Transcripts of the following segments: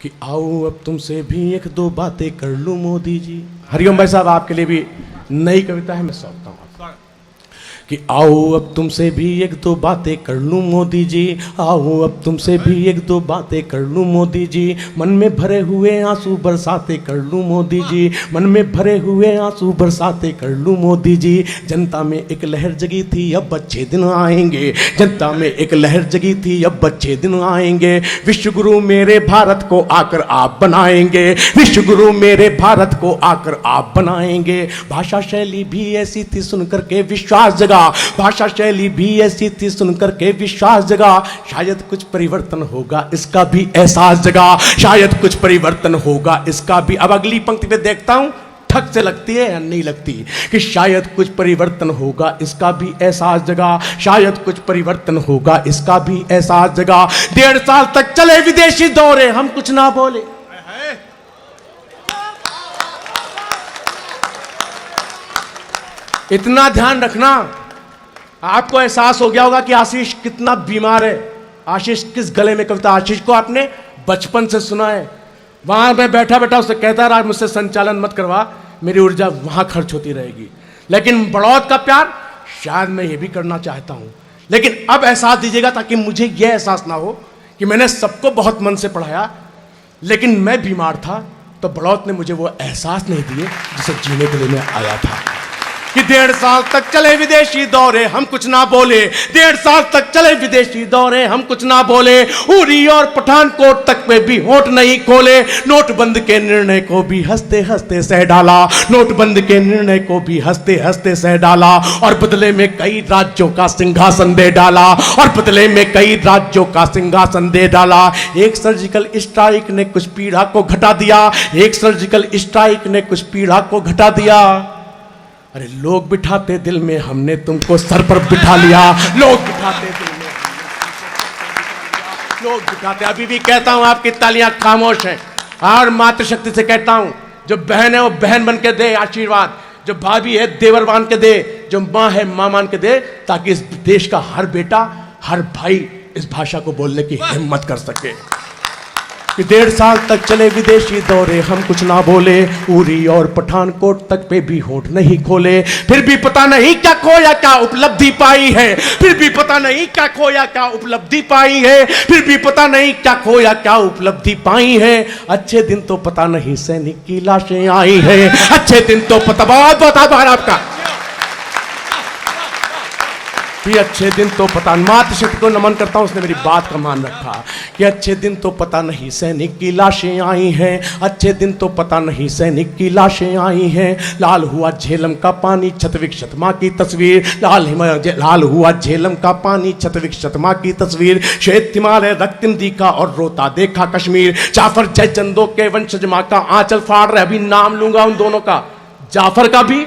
कि आओ अब तुमसे भी एक दो बातें कर लूं मोदी जी। हरिओम भाई साहब, आपके लिए भी नई कविता है, मैं सौंपता हूँ कि आओ अब तुमसे भी एक दो बातें कर लूं मोदी जी, आओ अब तुमसे भी एक दो बातें कर लूं मोदी जी, मन में भरे हुए आंसू बरसाते कर लूं मोदी जी, मन में भरे हुए आंसू बरसाते कर लूं मोदी जी। जनता में एक लहर जगी थी अब अच्छे दिन आएंगे, जनता में एक लहर जगी थी अब अच्छे दिन आएंगे, विश्व गुरु मेरे भारत को आकर आप बनाएंगे, विश्व गुरु मेरे भारत को आकर आप बनाएंगे। भाषा शैली भी ऐसी थी सुनकर के विश्वास जगा, भाषा शैली भी ऐसी थी सुनकर के विश्वास जगा, शायद कुछ परिवर्तन होगा इसका भी एहसास जगा, शायद कुछ परिवर्तन होगा इसका भी। अब अगली पंक्ति पे देखता हूं ठक से लगती है या नहीं लगती, कि शायद कुछ परिवर्तन होगा इसका भी एहसास जगा, शायद कुछ परिवर्तन होगा इसका भी एहसास जगा। 1.5 साल तक चले विदेशी दौरे, हम कुछ ना बोले। इतना ध्यान रखना, आपको एहसास हो गया होगा कि आशीष कितना बीमार है। आशीष किस गले में कविता, आशीष को आपने बचपन से सुना है। वहां मैं बैठा बैठा उससे कहता रहा मुझसे संचालन मत करवा, मेरी ऊर्जा वहां खर्च होती रहेगी। लेकिन बड़ौत का प्यार शायद मैं ये भी करना चाहता हूं, लेकिन अब एहसास दीजिएगा ताकि मुझे यह एहसास ना हो कि मैंने सबको बहुत मन से पढ़ाया लेकिन मैं बीमार था, तो बड़ौत ने मुझे वो एहसास नहीं दिए जिसे जीने के लिए मैं आया था। कि 1.5 साल तक चले विदेशी दौरे, हम कुछ ना बोले, 1.5 साल तक चले विदेशी दौरे, हम कुछ ना बोले, उरी और पठानकोट तक में भी होठ नहीं खोले, नोटबंद के निर्णय को भी हंसते हंसते सह डाला, नोटबंद के निर्णय को भी हंसते हंसते सह डाला, और बदले में कई राज्यों का सिंहासन दे डाला, और बदले में कई राज्यों का सिंहासन दे डाला। एक सर्जिकल स्ट्राइक ने कुछ पीड़ा को घटा दिया, एक सर्जिकल स्ट्राइक ने कुछ पीड़ा को घटा दिया। अरे लोग बिठाते दिल में, हमने तुमको सर पर बिठा लिया, लोग बिठाते दिल में, लोग बिठाते। अभी भी कहता हूं आपकी तालियां खामोश हैं, और मातृशक्ति से कहता हूं जो बहन है वो बहन बन के दे आशीर्वाद, जो भाभी है देवर मान के दे, जो माँ है माँ मान के दे, ताकि इस देश का हर बेटा हर भाई इस भाषा को बोलने की हिम्मत कर सके। कि 1.5 साल तक चले विदेशी दौरे, हम कुछ ना बोले, उरी और पठानकोट तक पे भी होठ नहीं खोले, फिर भी पता नहीं क्या खोया क्या उपलब्धि पाई है, फिर भी पता नहीं क्या खोया क्या उपलब्धि पाई है, फिर भी पता नहीं क्या खोया क्या उपलब्धि पाई है। अच्छे दिन तो पता नहीं सैनिक की लाशें आई है, अच्छे दिन तो पता, बहुत बहुत आभार आपका। भी अच्छे दिन तो पता, मातृशक्ति को नमन करता हूं, उसने मेरी बात का मान रखा कि अच्छे दिन तो पता नहीं सैनिक की लाशें आई हैं, अच्छे दिन तो पता नहीं सैनिक की लाशें आई हैं। लाल हुआ झेलम का पानी, छत विक्षत माँ की तस्वीर, लाल हुआ झेलम का पानी, छत विक्षत माँ की तस्वीर, श्वेत हिमालय रक्तिम दिखा और रोता देखा कश्मीर, जाफर जयचंदो के वंशज माँ का आंचल फाड़ रहे। अभी नाम लूंगा उन दोनों का, जाफर का भी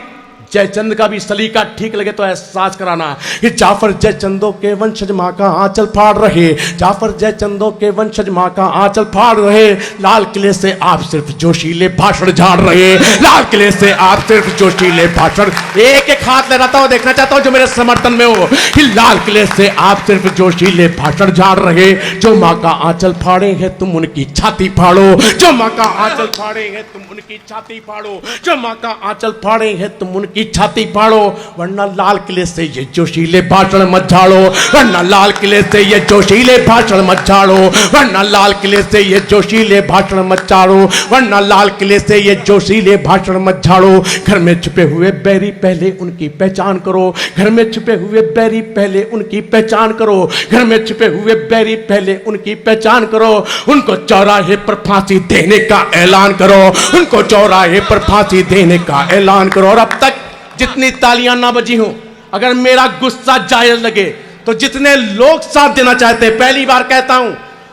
जयचंद का भी। सलीका ठीक लगे तो एहसास कराना कि जाफर जयचंदो के वंशज माँ का आंचल फाड़ रहे, जाफर जयचंदो के वंशज माँ का आंचल फाड़ रहे। लाल किले से आप सिर्फ जोशीले भाषण झाड़ रहे, लाल किले से आप सिर्फ जोशीले भाषण। एक एक हाथ लहराता हुआ देखना चाहता हूं जो मेरे समर्थन में हो, कि लाल किले से आप सिर्फ जोशीले भाषण झाड़ रहे। जो माँ का आंचल फाड़े हैं तुम उनकी छाती फाड़ो, जो माँ का आंचल फाड़े हैं तुम उनकी छाती फाड़ो, जो माँ का आंचल फाड़े हैं तुम उनकी छाती फाड़ो, वरना लाल किले से ये जोशीले भाषण मत झाड़ो, वरना लाल किले से ये जोशीले भाषण मत झाड़ो, वरना लाल किले से ये जोशीले भाषण मत झाड़ो, वरना लाल किले से ये जोशीले भाषण मत झाड़ो। घर में छुपे हुए बैरी पहले उनकी पहचान करो, घर में छुपे हुए बैरी पहले उनकी पहचान करो, घर में छुपे हुए बैरी पहले उनकी पहचान करो। उनको चौराहे पर फांसी देने का ऐलान करो, उनको चौराहे पर फांसी देने का ऐलान करो। और अब तक जितनी तालियां ना बजी हों, अगर मेरा गुस्सा जायज लगे तो जितने लोग साथ देना चाहते हैं, पहली बार कहता हूं,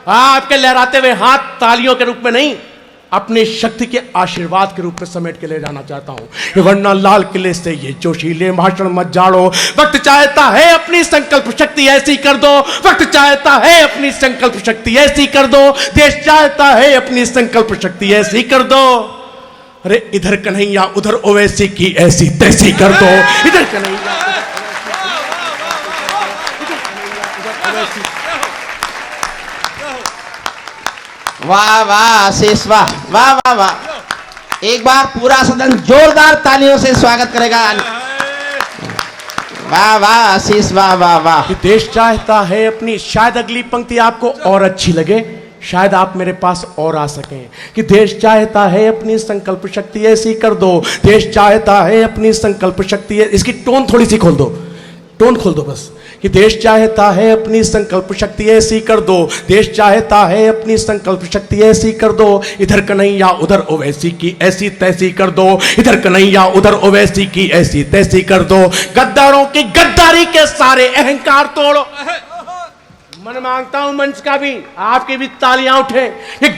आपके लहराते हुए हाथ तालियों के रूप में नहीं, अपनी शक्ति के आशीर्वाद के रूप में समेट के ले जाना चाहता हूं। वरना लाल किले से ये जोशीले भाषण मत झाड़ो। वक्त चाहता है अपनी संकल्प शक्ति ऐसी कर दो, वक्त चाहता है अपनी संकल्प शक्ति ऐसी कर दो, देश चाहता है अपनी संकल्प शक्ति ऐसी कर दो। अरे इधर कन्हैया उधर ओवैसी की ऐसी तैसी कर दो, इधर कन्हैया वाह वाह आशीष, वाह वाह वाह वाह। एक बार पूरा सदन जोरदार तालियों से स्वागत करेगा। वाह वाह आशीष, वाह वाह वाह। कि देश चाहता है अपनी, शायद अगली पंक्ति आपको और अच्छी लगे, शायद आप मेरे पास और आ सकें। कि देश चाहता है अपनी संकल्प शक्ति ऐसी कर दो, देश चाहता है अपनी संकल्प शक्ति, इसकी टोन थोड़ी सी खोल दो, टोन खोल दो बस। कि देश चाहता है अपनी संकल्प शक्ति ऐसी कर दो, देश चाहता है अपनी संकल्प शक्ति ऐसी कर दो, इधर कन्हैया उधर ओवैसी की ऐसी तैसी कर दो, इधर कन्हैया उधर ओवैसी की ऐसी तैसी कर दो। गद्दारों की गद्दारी के सारे अहंकार तोड़ो। मन मांगता हूं मंच का भी, आपकी भी तालियां उठे। ये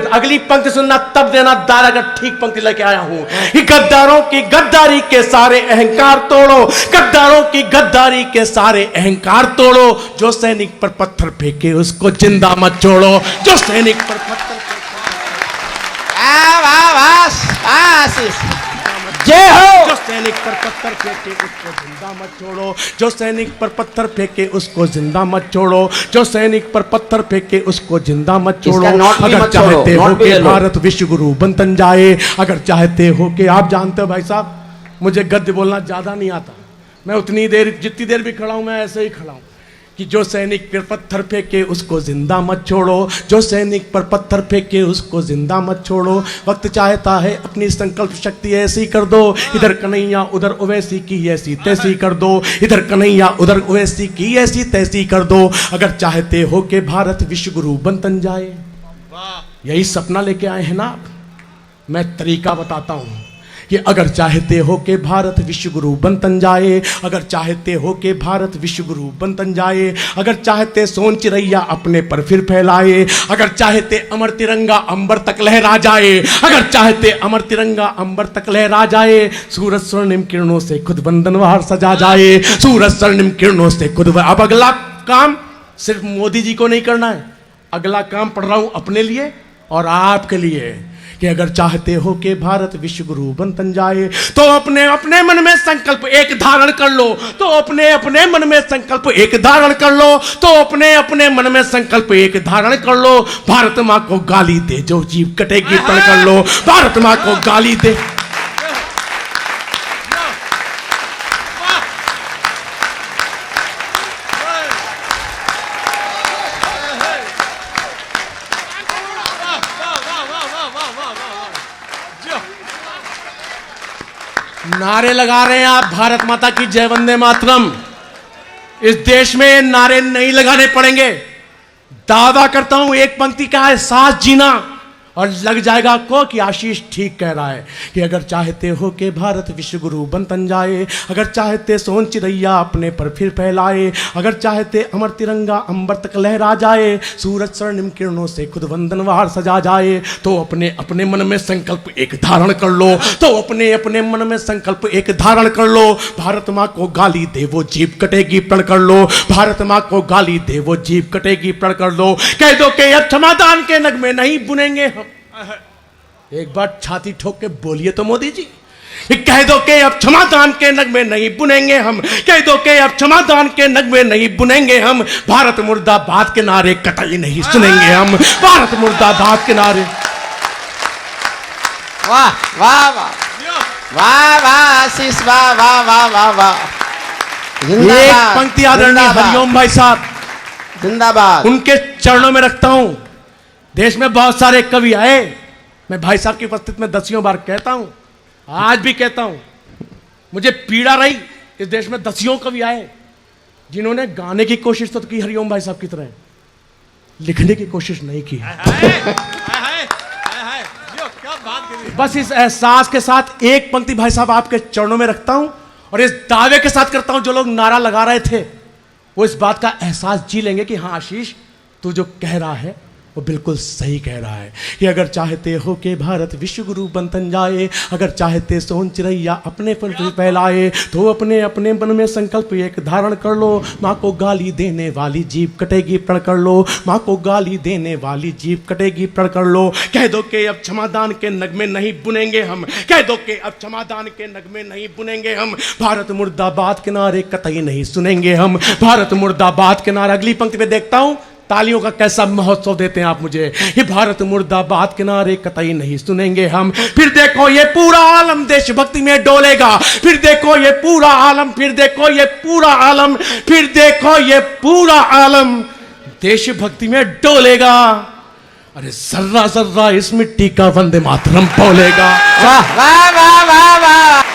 अगली पंक्ति सुनना तब देना दार, अगर ठीक पंक्ति लेके आया हूं। ये गद्दारों की गद्दारी के सारे अहंकार तोड़ो, गद्दारों की गद्दारी के सारे अहंकार तोड़ो। जो सैनिक पर पत्थर फेंके उसको जिंदा मत छोड़ो, जो सैनिक पर पत्थर जय हो। जो सैनिक पर पत्थर फेंके उसको जिंदा मत छोड़ो, जो सैनिक पर पत्थर फेंके उसको जिंदा मत छोड़ो, जो सैनिक पर पत्थर फेंके उसको जिंदा मत छोड़ो। अगर चाहते हो कि भारत विश्व गुरु बनतन जाए, अगर चाहते हो कि, आप जानते हो भाई साहब मुझे गद्य बोलना ज्यादा नहीं आता, मैं उतनी देर जितनी देर भी खड़ा हूं मैं ऐसे ही खड़ा हूं। कि जो सैनिक पर पत्थर फेंके उसको जिंदा मत छोड़ो, जो सैनिक पर पत्थर फेंके उसको जिंदा मत छोड़ो। वक्त चाहता है अपनी संकल्प शक्ति ऐसी कर दो, इधर कन्हैया उधर ओवैसी की ऐसी तैसी कर दो, इधर कन्हैया उधर ओवैसी की ऐसी तैसी कर दो। अगर चाहते हो कि भारत विश्व गुरु बनतन जाए, यही सपना लेके आए हैं ना आप। मैं तरीका बताता हूं कि अगर चाहते हो कि भारत विश्व गुरु बनतन जाए, अगर चाहते हो कि भारत विश्व गुरु बनतन जाए, अगर चाहते सोन चिरैया अपने पर फिर फैलाए, अगर चाहते अमर तिरंगा अंबर तक लहरा जाए, अगर चाहते अमर तिरंगा अंबर तक लहरा जाए, सूरज स्वर्णिम किरणों से खुद बंधनवार सजा जाए, सूरज स्वर्णिम किरणों से खुद। अब अगला काम सिर्फ मोदी जी को नहीं करना है, अगला काम पढ़ रहा हूं अपने लिए और आपके लिए। कि अगर चाहते हो कि भारत विश्व गुरु बनतन जाए, तो अपने अपने मन में संकल्प एक धारण कर लो, तो अपने अपने मन में संकल्प एक धारण कर लो, तो अपने अपने मन में संकल्प एक धारण कर लो। भारत मां को गाली दे जो जीभ कटेगी पढ़ कर लो, भारत मां को गाली दे। नारे लगा रहे हैं आप, भारत माता की जय वंदे मातरम। इस देश में नारे नहीं लगाने पड़ेंगे। दावा करता हूं एक पंक्ति का एहसास जीना और लग जाएगा आपको कि आशीष ठीक कह रहा है। कि अगर चाहते हो कि भारत विश्व गुरु बनतन जाए, अगर चाहते सोन चिरैया अपने पर फिर फैलाए, अगर चाहते अमर तिरंगा अंबर तक लहरा जाए, सूरज स्वर्णिम किरणों से खुद वंदनवार सजा जाए, तो अपने अपने मन में संकल्प एक धारण कर लो, तो अपने अपने मन में संकल्प एक धारण कर लो। भारत माँ को गाली दे वो जीभ कटेगी प्रण कर लो, भारत माँ को गाली दे वो जीभ कटेगी प्रण कर लो। कह दो कि अब क्षमादान के नगमे नहीं बुनेंगे हम। एक बार छाती ठोक के बोलिए तो मोदी जी। कह दो कि अब क्षमादान के नगमे नहीं बुनेंगे हम, कह दो कि अब क्षमादान के नगमे नहीं बुनेंगे हम। भारत मुर्दाबाद के नारे कतई नहीं सुनेंगे हम, भारत मुर्दाबाद के नारे। वाह वाह वाह वाह वाह आशीष, वाह वाह वाह वाह वाह। एक पंक्ति आदरणीय हरिओम भाई साहब जिंदाबाद, उनके चरणों में रखता हूं। देश में बहुत सारे कवि आए, मैं भाई साहब की उपस्थिति में दसियों बार कहता हूं, आज भी कहता हूं, मुझे पीड़ा रही इस देश में दसियों कवि आए जिन्होंने गाने की कोशिश तो की हरिओम भाई साहब की तरह, लिखने की कोशिश नहीं की। बस इस एहसास के साथ एक पंक्ति भाई साहब आपके चरणों में रखता हूं और इस दावे के साथ करता हूं, जो लोग नारा लगा रहे थे वो इस बात का एहसास जी लेंगे कि हाँ आशीष तू जो कह रहा है वो बिल्कुल सही कह रहा है। कि अगर चाहते हो कि भारत विश्व गुरु बनतन जाए, अगर चाहते सोन चिरैया अपने पर फैलाए, तो अपने अपने मन में संकल्प एक धारण कर लो। माँ को गाली देने वाली जीभ कटेगी प्रण कर लो, माँ को गाली देने वाली जीभ कटेगी प्रण कर लो। कह दो कि अब क्षमादान के नगमे नहीं बुनेंगे हम, कह दो कि अब क्षमादान के नगमे नहीं बुनेंगे हम। भारत मुर्दाबाद के नारे कतई नहीं सुनेंगे हम, भारत मुर्दाबाद के नारे। अगली पंक्ति पे देखता हूं तालियों का कैसा महोत्सव देते हैं आप मुझे। ये भारत मुर्दाबाद के नारे कतई नहीं सुनेंगे हम। फिर देखो ये पूरा आलम देशभक्ति में डोलेगा। फिर देखो ये पूरा आलम, फिर देखो ये पूरा आलम, फिर देखो ये पूरा आलम देशभक्ति में डोलेगा। अरे जर्रा जर्रा इस मिट्टी का वंदे मातरम बोलेगा। वाह वाह वाह वाह वाह।